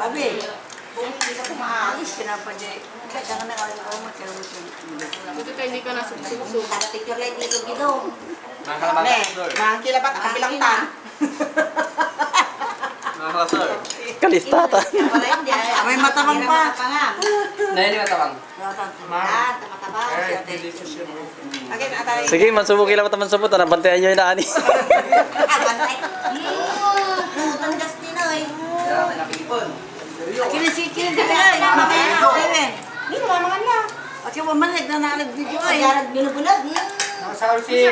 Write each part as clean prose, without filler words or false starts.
Sabi, kung hindi ka pumaalis, pinapadya. Kaya ka na ako magkaroon siya. Dito tayo hindi ka nasa susuk. Picture light dito, Gido. Mahangkila pa, kabilang tan. Sir. Kalistata. Wala hindi. May matabang pa. Na hindi matabang. Matabang. Again, atay. Sige, mansubok kila mata mansubok. Nabantayan nyo yung naani. Bantay. Tanggas din ay. Nakikipon. Kinisikin din ay. Mamaya. Hindi, mamaman na. At yung mamalig na nag-video ay. Yarag binubulag. Nakasabi si...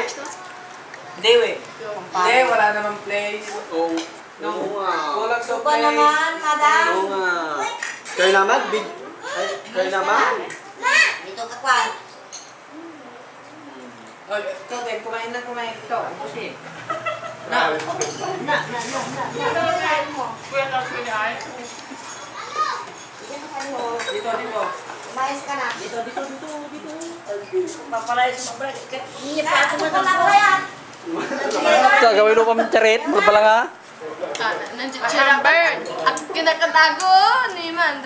Hindi, we. Hindi, wala namang play. Oo. Kulang sa Ba play. naman, madam? Oo nga. Kayo naman? Kayo naman? Dito ka kwa. Ito, Ben, kumain na kumain. Ito, ang pusi. Na. Dito. Umayos ka na. Dito. Papalay sa mabrak. Hindi pa ako matapos. Sa gawin mo pang charit. Malpala nga. Chamber. At kinakatago. Ni man.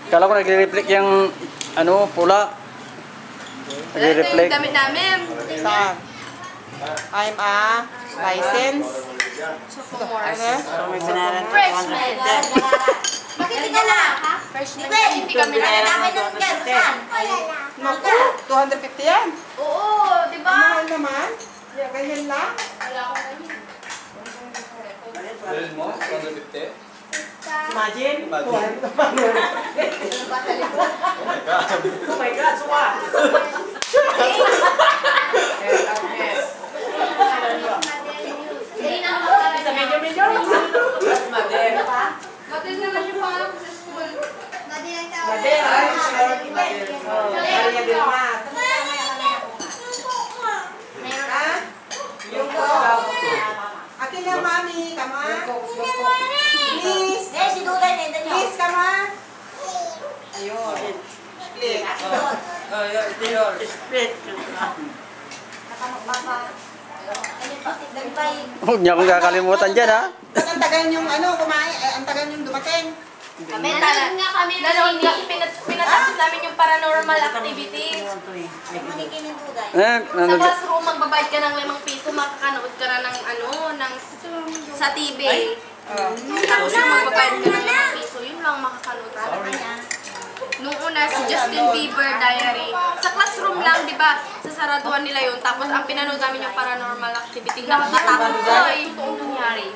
Kala ko nagre-reflect yung ano, pula. Ito yung Nagre-reflect. damit namin. Saan? I'm a license. Sophomore. Freshman. Bakit hindi ka na? Freshman. Hindi Hindi kami na. namin ng kyan. Saan? Naku, 250 yan. Oo, di ba? Mahal naman. Ganyan lang. Wala akong ganyan. Meron mo? 150? Imagine. Imagine. Oh my God, suwa. Sa medyo. Matil naman yung pangalan ko sa school. Madel. Maria del Mar. Ha? Yung ko. Akin na, mami. Kama. Please. Eh, si Duday na ito nyo. Please, kama. Ayun. Click. Ito yun. Huwag niya akong kakalimutan dyan, ha? Ba't ang tagal yung kumain? Ang tagal yung dumating. Nanood nga kami. Pinatapos namin yung paranormal activities. Manikin yung Duday. Sa classroom, magbabayad ka ng 5 piso, makakanood ka na ng sa TV. Tapos yung magbabayad ka ng 5 piso, yun lang makakanood ka. Nung una, si Justin Bieber Diary. Sa classroom lang, di ba? Sa saraduhan nila yun. Tapos ang pinanood namin yung paranormal activity. Nakakatakot ko. Yung toong nangyari.